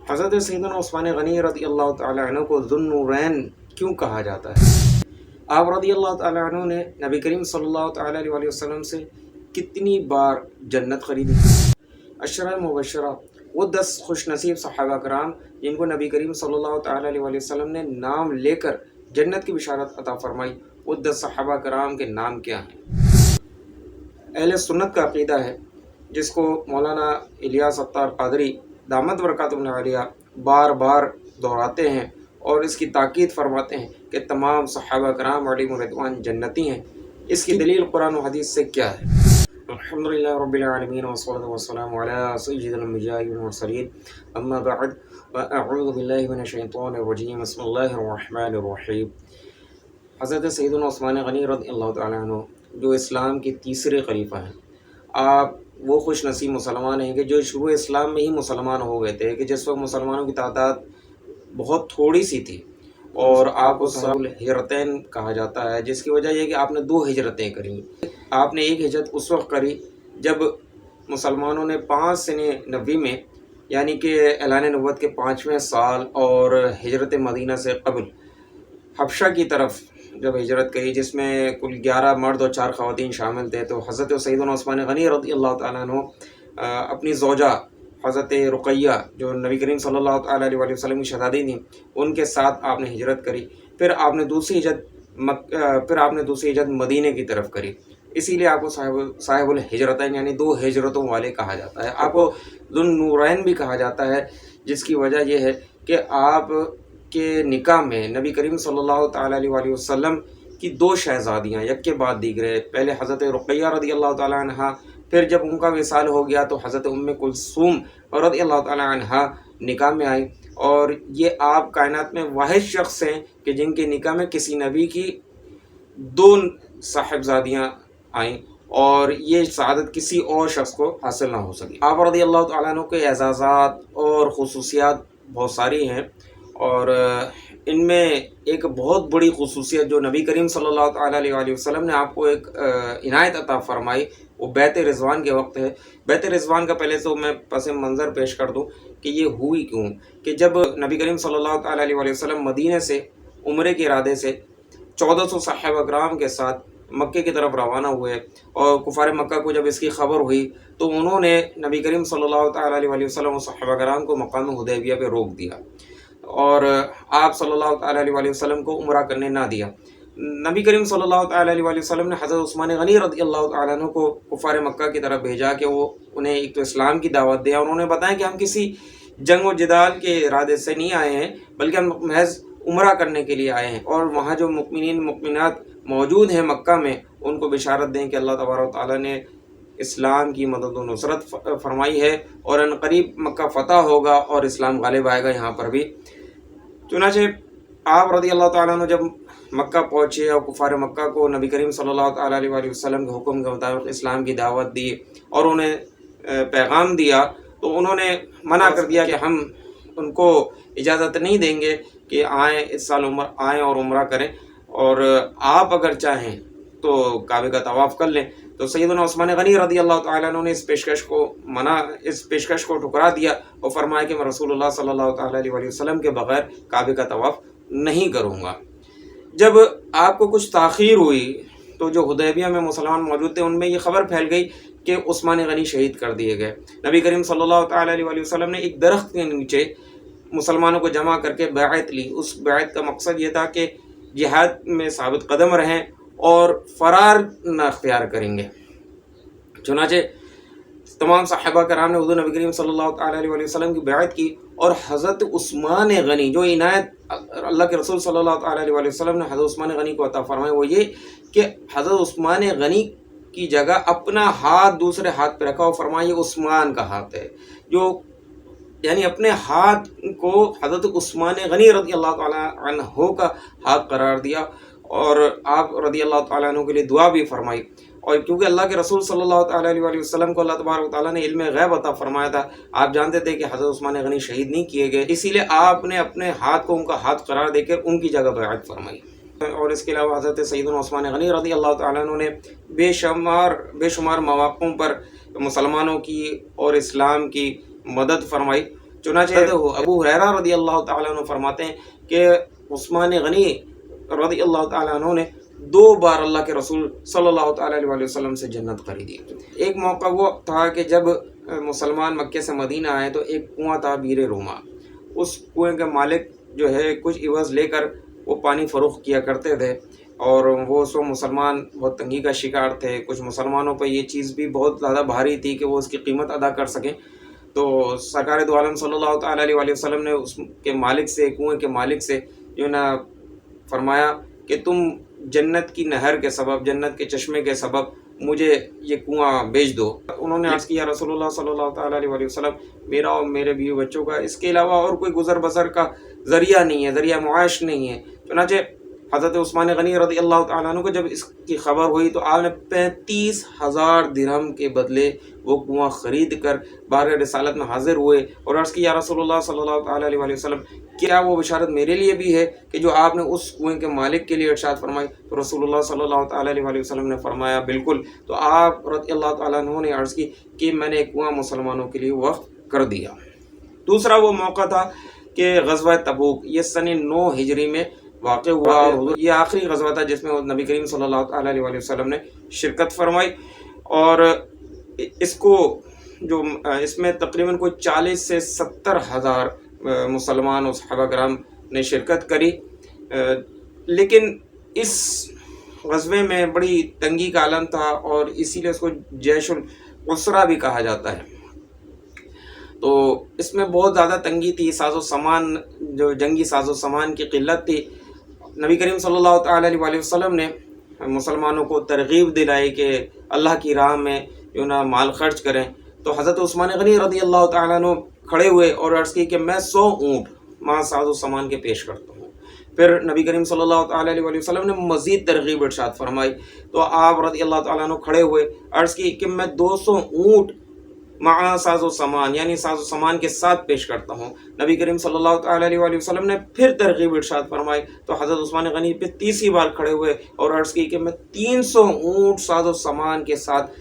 حضرت سیدنا عثمان غنی رضی اللہ تعالیٰ عنہ کو ذو النورین کیوں کہا جاتا ہے؟ آپ رضی اللہ تعالیٰ عنہ نے نبی کریم صلی اللہ تعالیٰ علیہ وسلم سے کتنی بار جنت خریدی؟ عشرہ مبشرہ، وہ 10 خوش نصیب صحابہ کرام جن کو نبی کریم صلی اللہ تعالیٰ علیہ وسلم نے نام لے کر جنت کی بشارت عطا فرمائی، وہ 10 صحابہ کرام کے نام کیا ہیں؟ اہل سنت کا عقیدہ ہے، جس کو مولانا الیاس ستار قادری دامت برکاتہ عالیہ بار بار دہراتے ہیں اور اس کی تاکید فرماتے ہیں کہ تمام صحابہ کرام علیہم رضوان جنتی ہیں۔ اس کی دلیل قرآن و حدیث سے کیا ہے؟ الحمدللہ رب العالمین والصلاة والسلام علی سید الانبیاء والمرسلین، اما بعد فاعوذ باللہ من الشیطان الرجیم، بسم اللہ الرحمن الرحیم۔ حضرت سیدنا عثمان غنی رضی اللہ تعالیٰ عنہ جو اسلام کے تیسرے خلیفہ ہیں، آپ وہ خوش نصیب مسلمان ہیں کہ جو شروع اسلام میں ہی مسلمان ہو گئے تھے، کہ جس وقت مسلمانوں کی تعداد بہت تھوڑی سی تھی، اور آپ کو صاحب الہجرتین کہا جاتا ہے، جس کی وجہ یہ کہ آپ نے 2 ہجرتیں کریں۔ آپ نے ایک ہجرت اس وقت کری جب مسلمانوں نے 5 سنِ نبوی میں، یعنی کہ اعلان نبوت کے 5ویں سال اور ہجرت مدینہ سے قبل حبشہ کی طرف جب ہجرت کری، جس میں کل 11 مرد اور 4 خواتین شامل تھے، تو حضرت سیدنا عثمان غنی رضی اللہ تعالیٰ عنہ اپنی زوجہ حضرت رقیہ جو نبی کریم صلی اللہ تعالیٰ علیہ وسلم کی شہزادی تھیں، ان کے ساتھ آپ نے ہجرت کری۔ پھر آپ نے دوسری ہجرت مدینے کی طرف کری، اسی لیے آپ کو صاحب الہجرتین یعنی 2 ہجرتوں والے کہا جاتا ہے۔ آپ کو ذو النورین بھی کہا جاتا ہے، جس کی وجہ یہ ہے کہ آپ کے نکاح میں نبی کریم صلی اللہ تعالیٰ علیہ وسلم کی 2 شہزادیاں یک کے بعد دیگرے، پہلے حضرت رقیہ رضی اللہ تعالیٰ عنہ، پھر جب ان کا وصال ہو گیا تو حضرت کلثوم رضی اللہ تعالیٰ عنہ نکاح میں آئی، اور یہ آپ کائنات میں واحد شخص ہیں کہ جن کے نکاح میں کسی نبی کی 2 صاحبزادیاں آئیں، اور یہ سعادت کسی اور شخص کو حاصل نہ ہو سکی۔ آپ رضی اللہ تعالیٰ عنہ کے اعزازات اور خصوصیات بہت ساری ہیں، اور ان میں ایک بہت بڑی خصوصیت جو نبی کریم صلی اللہ تعالیٰ علیہ وسلم نے آپ کو ایک عنایت عطا فرمائی، وہ بیعت رضوان کے وقت ہے۔ بیعت رضوان کا پہلے تو میں پس منظر پیش کر دوں کہ یہ ہوئی کیوں، کہ جب نبی کریم صلی اللہ تعالیٰ علیہ وسلم مدینہ سے عمرے کے ارادے سے 1400 صحابہ کرام کے ساتھ مکے کی طرف روانہ ہوئے، اور کفار مکہ کو جب اس کی خبر ہوئی تو انہوں نے نبی کریم صلی اللہ تعالیٰ علیہ وسلم و صحابہ کرام کو مقام حدیبیہ پہ روک دیا، اور آپ صلی اللہ تعالیٰ علیہ وسلم کو عمرہ کرنے نہ دیا۔ نبی کریم صلی اللہ تعالیٰ علیہ وسلم نے حضرت عثمان غنی رضی اللہ تعالیٰ عنہ کو کفار مکہ کی طرف بھیجا کہ وہ انہیں ایک تو اسلام کی دعوت دیا، اور انہوں نے بتایا کہ ہم کسی جنگ و جدال کے ارادے سے نہیں آئے ہیں، بلکہ ہم محض عمرہ کرنے کے لیے آئے ہیں، اور وہاں جو مؤمنین مؤمنات موجود ہیں مکہ میں ان کو بشارت دیں کہ اللہ تبارک و تعالیٰ نے اسلام کی مدد و نصرت فرمائی ہے، اور ان قریب مکہ فتح ہوگا اور اسلام غالب آئے گا یہاں پر بھی۔ چنانچہ آپ رضی اللہ تعالیٰ عنہ جب مکہ پہنچے اور کفار مکہ کو نبی کریم صلی اللہ تعالیٰ علیہ وسلم کے حکم کے مطابق اسلام کی دعوت دی اور انہیں پیغام دیا، تو انہوں نے منع کر دیا کہ ہم ان کو اجازت نہیں دیں گے کہ آئیں اس سال آئیں اور عمرہ کریں، اور آپ اگر چاہیں تو کعبے کا طواف کر لیں۔ تو سیدنا عثمان غنی رضی اللہ تعالیٰ عنہ نے اس پیشکش کو ٹھکرا دیا اور فرمایا کہ میں رسول اللہ صلی اللہ تعالیٰ علیہ وسلم کے بغیر کعبے کا طواف نہیں کروں گا۔ جب آپ کو کچھ تاخیر ہوئی تو جو حدیبیہ میں مسلمان موجود تھے ان میں یہ خبر پھیل گئی کہ عثمان غنی شہید کر دیے گئے۔ نبی کریم صلی اللہ تعالیٰ علیہ وسلم نے ایک درخت کے نیچے مسلمانوں کو جمع کر کے بیعت لی۔ اس بیعت کا مقصد یہ تھا کہ جہاد میں ثابت قدم رہیں اور فرار نہ اختیار کریں گے۔ چنانچہ تمام صحابہ کرام نے حضور نبی کریم صلی اللہ تعالیٰ علیہ وسلم کی بیعت کی، اور حضرت عثمان غنی جو عنایت اللہ کے رسول صلی اللہ تعالیٰ علیہ وسلم نے حضرت عثمان غنی کو عطا فرمائی، وہ یہ کہ حضرت عثمان غنی کی جگہ اپنا ہاتھ دوسرے ہاتھ پہ رکھا اور فرمایا یہ عثمان کا ہاتھ ہے، جو یعنی اپنے ہاتھ کو حضرت عثمان غنی رضی اللہ تعالیٰ عنہ کا ہاتھ قرار دیا، اور آپ رضی اللہ تعالیٰ عنہ کے لیے دعا بھی فرمائی۔ اور کیونکہ اللہ کے رسول صلی اللہ تعالیٰ علیہ وسلم کو اللہ تبارک و تعالیٰ نے علم غیب عطا فرمایا تھا، آپ جانتے تھے کہ حضرت عثمان غنی شہید نہیں کیے گئے، اسی لیے آپ نے اپنے ہاتھ کو ان کا ہاتھ قرار دے کر ان کی جگہ بیعت فرمائی۔ اور اس کے علاوہ حضرت سیدنا عثمان غنی رضی اللہ تعالیٰ عنہ نے بے شمار مواقعوں پر مسلمانوں کی اور اسلام کی مدد فرمائی۔ چنانچہ ابو ہریرہ رضی اللہ تعالیٰ عنہ فرماتے ہیں کہ عثمان غنی رضی اللہ تعالیٰ عنہ نے 2 بار اللہ کے رسول صلی اللہ تعالیٰ علیہ وسلم سے جنت خریدی۔ ایک موقع وہ تھا کہ جب مسلمان مکے سے مدینہ آئے تو ایک کنواں تھا بیر روما، اس کنویں کے مالک جو ہے کچھ عوض لے کر وہ پانی فروخت کیا کرتے تھے، اور وہ سو مسلمان بہت تنگی کا شکار تھے۔ کچھ مسلمانوں پہ یہ چیز بھی بہت زیادہ بھاری تھی کہ وہ اس کی قیمت ادا کر سکیں، تو سرکار دو عالم صلی اللہ تعالیٰ علیہ وسلم نے اس کے مالک سے، کنویں کے مالک سے جو نا فرمایا کہ تم جنت کی نہر کے سبب، جنت کے چشمے کے سبب مجھے یہ کنواں بیچ دو۔ انہوں نے عرض کیا رسول اللہ صلی اللہ تعالیٰ علیہ وسلم، میرا اور میرے بیوی بچوں کا اس کے علاوہ اور کوئی گزر بسر کا ذریعہ نہیں ہے، ذریعہ معاش نہیں ہے۔ چنانچہ حضرت عثمان غنی رضی اللہ تعالیٰ عنہ کو جب اس کی خبر ہوئی تو آپ نے 35,000 درہم کے بدلے وہ کنواں خرید کر بارگاہ رسالت میں حاضر ہوئے اور عرض کیا رسول اللہ صلی اللہ تعالیٰ علیہ وسلم، کیا وہ بشارت میرے لیے بھی ہے کہ جو آپ نے اس کنویں کے مالک کے لیے ارشاد فرمائی؟ تو رسول اللہ صلی اللہ تعالیٰ علیہ وسلم نے فرمایا بالکل۔ تو آپ رضی اللہ تعالیٰ عنہ نے عرض کی کہ میں نے ایک کنواں مسلمانوں کے لیے وقف کر دیا۔ دوسرا وہ موقع تھا کہ غزوہ تبوک، یہ سن 9 ہجری میں واقع ہوا، اور یہ آخری غزوہ تھا جس میں نبی کریم صلی اللہ تعالیٰ علیہ وسلم نے شرکت فرمائی، اور اس میں تقریباً کوئی 40 سے 70 ہزار مسلمان اور صحابہ کرام نے شرکت کری۔ لیکن اس غزوے میں بڑی تنگی کا عالم تھا، اور اسی لیے اس کو جیش العسرہ بھی کہا جاتا ہے۔ تو اس میں بہت زیادہ تنگی تھی، ساز و سامان، جو جنگی ساز و سامان کی قلت تھی۔ نبی کریم صلی اللہ تعالیٰ علیہ وسلم نے مسلمانوں کو ترغیب دلائی کہ اللہ کی راہ میں جو نا مال خرچ کریں۔ تو حضرت عثمان غنی رضی اللہ تعالیٰ عنہ کھڑے ہوئے اور عرض کی کہ میں 100 اونٹ ماں ساز و سامان کے پیش کرتا ہوں۔ پھر نبی کریم صلی اللہ تعالیٰ علیہ وسلم نے مزید ترغیب ارشاد فرمائی، تو آپ رضی اللہ تعالیٰ عنہ کھڑے ہوئے، عرض کی کہ میں 200 اونٹ مع ساز و سامان، یعنی ساز و سامان کے ساتھ پیش کرتا ہوں۔ نبی کریم صلی اللہ تعالیٰ علیہ وسلم نے پھر ترغیب ارشاد فرمائی، تو حضرت عثمان غنی پہ تیسری بار کھڑے ہوئے اور عرض کی کہ میں 300 اونٹ ساز و سامان کے ساتھ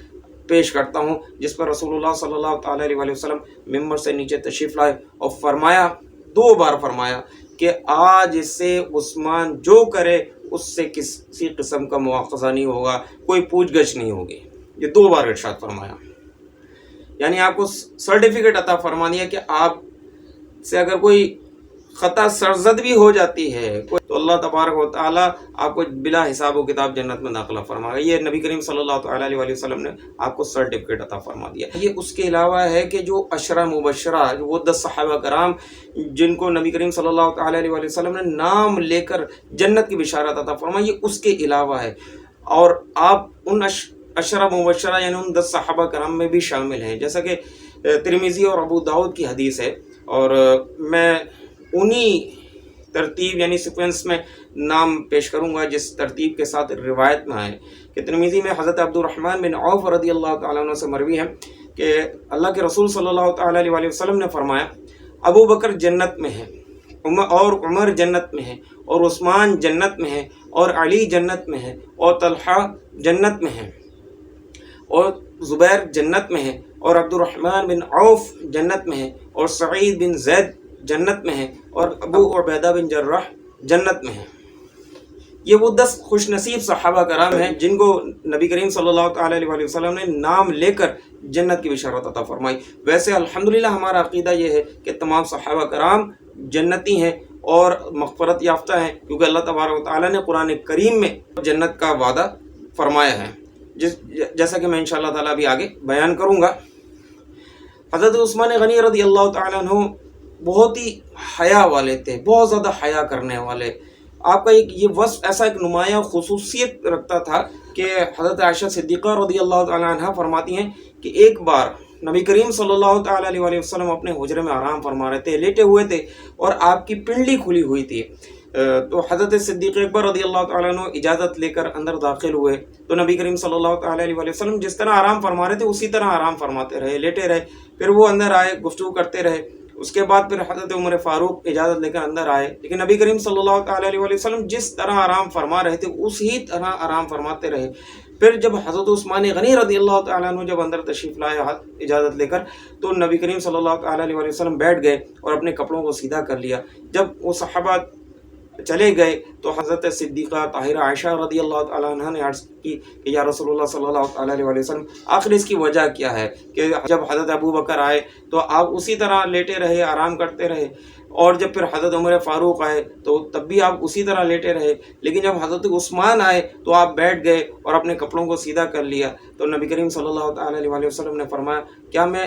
پیش کرتا ہوں، جس پر رسول اللہ صلی اللہ تعالیٰ علیہ وسلم ممبر سے نیچے تشریف لائے اور فرمایا، 2 بار فرمایا کہ آج سے عثمان جو کرے اس سے کسی قسم کا مواخذہ نہیں ہوگا، کوئی پوچھ گچھ نہیں ہوگی۔ یہ 2 بار ارشاد فرمایا، یعنی آپ کو سرٹیفکیٹ عطا فرما دیا کہ آپ سے اگر کوئی خطا سرزد بھی ہو جاتی ہے تو اللہ تبارک و تعالیٰ آپ کو بلا حساب و کتاب جنت میں داخلہ فرمائے گا۔ یہ نبی کریم صلی اللہ تعالیٰ علیہ وسلم نے آپ کو سرٹیفکیٹ عطا فرما دیا۔ یہ اس کے علاوہ ہے کہ جو عشرہ مبشرہ، وہ 10 صحابہ کرام جن کو نبی کریم صلی اللہ تعالیٰ علیہ وسلم نے نام لے کر جنت کی بشارت عطا فرمائی، یہ اس کے علاوہ ہے، اور آپ ان عشرہ مبشرہ یعنی ان 10 صحابہ کرام میں بھی شامل ہیں، جیسا کہ ترمذی اور ابو داؤد کی حدیث ہے، اور میں انہی ترتیب یعنی سیکوینس میں نام پیش کروں گا جس ترتیب کے ساتھ روایت میں آئے کہ ترمذی میں حضرت عبد الرحمن بن عوف رضی اللہ تعالیٰ عنہ سے مروی ہے کہ اللہ کے رسول صلی اللہ تعالیٰ علیہ وسلم نے فرمایا، ابو بکر جنت میں ہے، اور عمر جنت میں ہے، اور عثمان جنت میں ہے، اور علی جنت میں ہے، اور طلحہ جنت میں ہے، اور زبیر جنت میں ہے، اور عبد الرحمن بن عوف جنت میں ہے، اور سعید بن زید جنت میں ہے، اور ابو عبیدہ بن جراح جنت میں ہے۔ یہ وہ 10 خوش نصیب صحابہ کرام ہیں جن کو نبی کریم صلی اللہ تعالیٰ علیہ وسلم نے نام لے کر جنت کی بشارت عطا فرمائی۔ ویسے الحمدللہ ہمارا عقیدہ یہ ہے کہ تمام صحابہ کرام جنتی ہیں اور مغفرت یافتہ ہیں، کیونکہ اللہ تبارک و تعالیٰ نے قرآن کریم میں جنت کا وعدہ فرمایا ہے، جیسا کہ میں انشاءاللہ تعالیٰ بھی آگے بیان کروں گا۔ حضرت عثمان غنی رضی اللہ تعالیٰ عنہ بہت ہی حیا والے تھے، بہت زیادہ حیا کرنے والے۔ آپ کا یہ وصف ایسا ایک نمایاں خصوصیت رکھتا تھا کہ حضرت عائشہ صدیقہ رضی اللہ تعالیٰ عنہ فرماتی ہیں کہ ایک بار نبی کریم صلی اللہ تعالیٰ علیہ وسلم اپنے حجرے میں آرام فرما رہے تھے، لیٹے ہوئے تھے، اور آپ کی پنڈلی کھلی ہوئی تھی، تو حضرت صدیق اکبر رضی اللہ تعالیٰ عنہ اجازت لے کر اندر داخل ہوئے، تو نبی کریم صلی اللہ تعالیٰ علیہ وسلم جس طرح آرام فرما رہے تھے اسی طرح آرام فرماتے رہے، لیٹے رہے۔ پھر وہ اندر آئے، گفتگو کرتے رہے۔ اس کے بعد پھر حضرت عمر فاروق اجازت لے کر اندر آئے، لیکن نبی کریم صلی اللہ تعالیٰ علیہ وسلم جس طرح آرام فرما رہے تھے اسی طرح آرام فرماتے رہے۔ پھر جب حضرت عثمان غنی رضی اللہ تعالیٰ عنہ جب اندر تشریف لائے اجازت لے کر، تو نبی کریم صلی اللہ تعالیٰ علیہ وسلم بیٹھ گئے اور اپنے کپڑوں کو سیدھا کر لیا۔ جب وہ صحابہ چلے گئے تو حضرت صدیقہ طاہرہ عائشہ رضی اللہ تعالیٰ عنہ نے عرض کی کہ یا رسول اللہ صلی اللہ تعالیٰ علیہ وسلم، آخر اس کی وجہ کیا ہے کہ جب حضرت ابو بکر آئے تو آپ اسی طرح لیٹے رہے، آرام کرتے رہے، اور جب پھر حضرت عمر فاروق آئے تو تب بھی آپ اسی طرح لیٹے رہے، لیکن جب حضرت عثمان آئے تو آپ بیٹھ گئے اور اپنے کپڑوں کو سیدھا کر لیا۔ تو نبی کریم صلی اللہ تعالیٰ علیہ وسلم نے فرمایا، کیا میں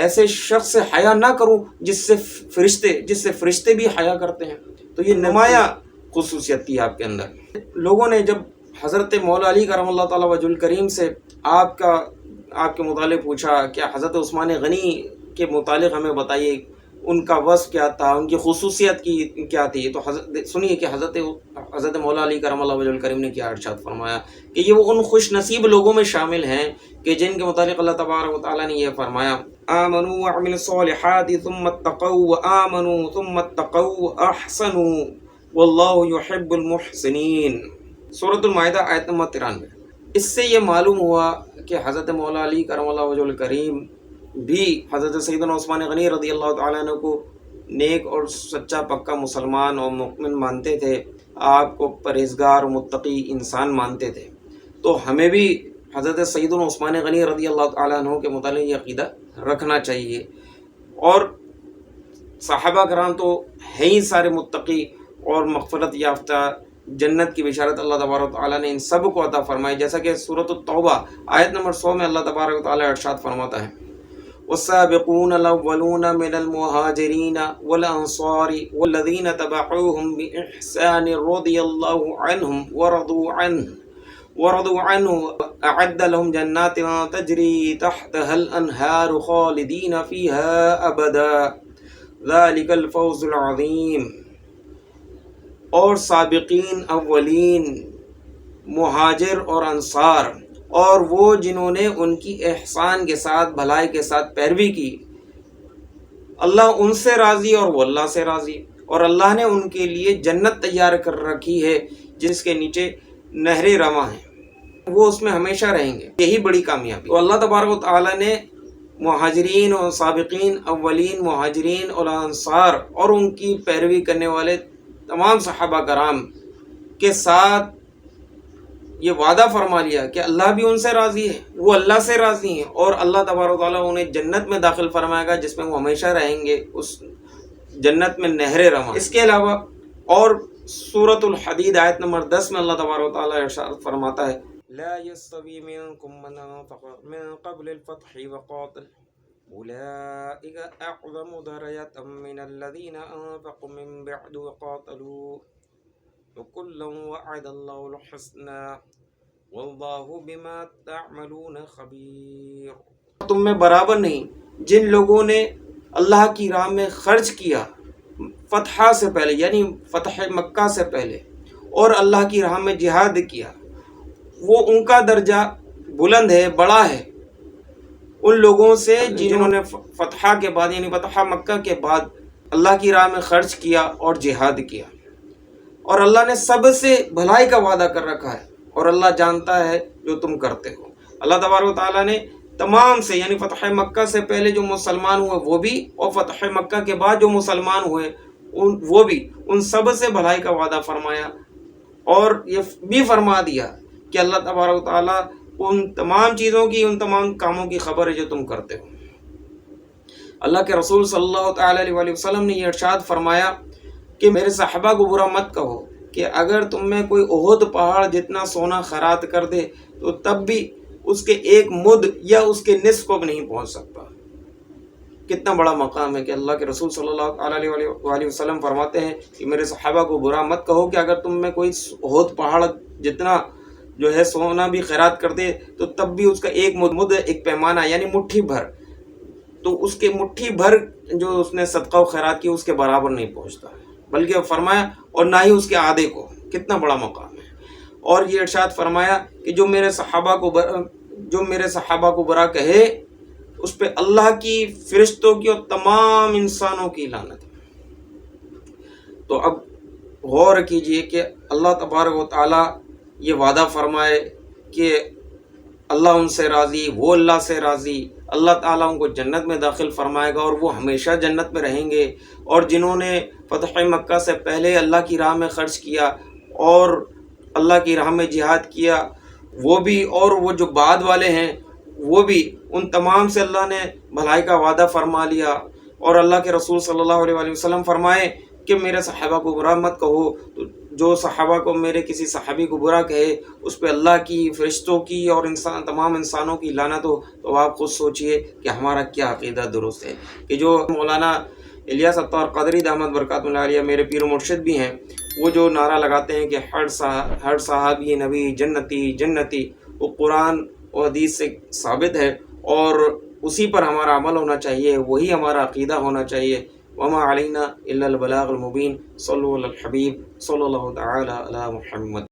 ایسے شخص سے حیا نہ کروں جس سے فرشتے بھی حیا کرتے ہیں؟ تو یہ نمایاں خصوصیت تھی آپ کے اندر۔ لوگوں نے جب حضرت مولا علی کرم اللہ تعالیٰ وجہ الکریم سے آپ کے متعلق پوچھا کہ حضرت عثمان غنی کے متعلق ہمیں بتائیے، ان کا وصف کیا تھا، ان کی خصوصیت کی کیا تھی، تو سنیے کہ حضرت مولا علی کرم اللہ وجہ الکریم نے کیا ارشاد فرمایا کہ یہ وہ ان خوش نصیب لوگوں میں شامل ہیں کہ جن کے متعلق اللہ تبارک و تعالیٰ نے یہ فرمایا، آمنوا وعملوا الصالحات ثم اتقوا وآمنوا ثم اتقوا احسنوا واللہ یحب المحسنین، سورۃ المائدہ آیت نمبر 93۔ اس سے یہ معلوم ہوا کہ حضرت مولا علی کرم اللہ وجہ الکریم بھی حضرت سیدنا عثمان غنی رضی اللہ تعالیٰ عنہ کو نیک اور سچا پکا مسلمان اور مؤمن مانتے تھے، آپ کو پرہیزگار اور متقی انسان مانتے تھے۔ تو ہمیں بھی حضرت سیدنا عثمان غنی رضی اللہ تعالیٰ عنہ کے متعلق یہ عقیدہ رکھنا چاہیے۔ اور صحابہ کرام تو ہیں ہی سارے متقی اور مغفرت یافتہ، جنت کی بشارت اللہ تبارک و تعالیٰ نے ان سب کو عطا فرمائی، جیسا کہ سورۃ التوبہ آیت نمبر 100 میں اللہ تبارک و تعالیٰ ارشاد فرماتا ہے، والسابقون الأولون من المهاجرين والأنصار والذين تبعوهم بإحسان رضي الله عنهم ورضوا عنه أعد لهم جنات تجري تحتها الأنهار خالدين فيها أبدا ذلك الفوز العظيم۔ اور سابقین اولین، مہاجر اور انصار، اور وہ جنہوں نے ان کی احسان کے ساتھ، بھلائی کے ساتھ پیروی کی، اللہ ان سے راضی اور وہ اللہ سے راضی، اور اللہ نے ان کے لیے جنت تیار کر رکھی ہے جس کے نیچے نہریں رواں ہیں، وہ اس میں ہمیشہ رہیں گے، یہی بڑی کامیابی۔ تو اللہ تبارک و تعالیٰ نے مہاجرین اور سابقین اولین، مہاجرین اور انصار اور ان کی پیروی کرنے والے تمام صحابہ کرام کے ساتھ یہ وعدہ فرما لیا کہ اللہ بھی ان سے راضی ہے، وہ اللہ سے راضی ہیں، اور اللہ تبارک و تعالیٰ انہیں جنت میں داخل فرمائے گا جس میں وہ ہمیشہ رہیں گے، اس جنت میں نہریں رواں۔ اس کے علاوہ اور سورۃ الحدید آیت نمبر 10 میں اللہ تبارک و تعالیٰ ارشاد فرماتا ہے، لا يستوي منكم من انفق من قبل الفتح وقاتل أولئك أعظم درجة من الذين أنفقوا من بعد وقاتلوا وكلا وعد الله الحسنى والله بما تعملون خبير۔ تم میں برابر نہیں جن لوگوں نے اللہ کی راہ میں خرچ کیا فتح سے پہلے، یعنی فتح مکہ سے پہلے، اور اللہ کی راہ میں جہاد کیا، وہ ان کا درجہ بلند ہے، بڑا ہے ان لوگوں سے جنہوں نے فتح کے بعد، یعنی فتح مکہ کے بعد اللہ کی راہ میں خرچ کیا اور جہاد کیا، اور اللہ نے سب سے بھلائی کا وعدہ کر رکھا ہے، اور اللہ جانتا ہے جو تم کرتے ہو۔ اللہ تبارک و تعالیٰ نے تمام سے، یعنی فتح مکہ سے پہلے جو مسلمان ہوئے وہ بھی، اور فتح مکہ کے بعد جو مسلمان ہوئے وہ بھی، ان سب سے بھلائی کا وعدہ فرمایا، اور یہ بھی فرما دیا کہ اللہ تبارک و تعالیٰ ان تمام چیزوں کی، ان تمام کاموں کی خبر ہے جو تم کرتے ہو۔ اللہ کے رسول صلی اللہ تعالیٰ علیہ وسلم نے یہ ارشاد فرمایا کہ میرے صحابہ کو برا مت کہو کہ اگر تم میں کوئی احد پہاڑ جتنا سونا خیرات کر دے تو تب بھی اس کے ایک مد یا اس کے نصف کو بھی نہیں پہنچ سکتا۔ کتنا بڑا مقام ہے کہ اللہ کے رسول صلی اللہ علیہ وسلم فرماتے ہیں کہ میرے صحابہ کو برا مت کہو کہ اگر تم میں کوئی احد پہاڑ جتنا جو ہے سونا بھی خیرات کر دے تو تب بھی اس کا ایک مد، ایک پیمانہ، یعنی مٹھی بھر، تو اس کے مٹھی بھر جو اس نے صدقہ و خیرات کی اس کے برابر نہیں پہنچتا، بلکہ فرمایا اور نہ ہی اس کے آدھے کو۔ کتنا بڑا مقام ہے۔ اور یہ ارشاد فرمایا کہ جو میرے صحابہ کو برا کہے اس پہ اللہ کی، فرشتوں کی اور تمام انسانوں کی لعنت ہے۔ تو اب غور کیجئے کہ اللہ تبارک و تعالیٰ یہ وعدہ فرمائے کہ اللہ ان سے راضی، وہ اللہ سے راضی، اللہ تعالیٰ ان کو جنت میں داخل فرمائے گا اور وہ ہمیشہ جنت میں رہیں گے۔ اور جنہوں نے فتح مکہ سے پہلے اللہ کی راہ میں خرچ کیا اور اللہ کی راہ میں جہاد کیا وہ بھی، اور وہ جو بعد والے ہیں وہ بھی، ان تمام سے اللہ نے بھلائی کا وعدہ فرما لیا۔ اور اللہ کے رسول صلی اللہ علیہ وآلہ وسلم فرمائے کہ میرے صحابہ کو برا مت کہو، تو جو صحابہ کو میرے کسی صحابی کو برا کہے اس پہ اللہ کی، فرشتوں کی اور تمام انسانوں کی لعنت ہو۔ تو آپ خود سوچئے کہ ہمارا کیا عقیدہ درست ہے، کہ جو مولانا الیاس عطار قادری دامت برکاتہ اللہ علیہ میرے پیر و مرشد بھی ہیں، وہ جو نعرہ لگاتے ہیں کہ ہر صحابی نبی جنتی جنتی، وہ قرآن و حدیث سے ثابت ہے اور اسی پر ہمارا عمل ہونا چاہیے، وہی ہمارا عقیدہ ہونا چاہیے۔ وما علینا الا البلاغ المبین۔ صلو علی الحبیب صلی اللہ تعالی علی محمد۔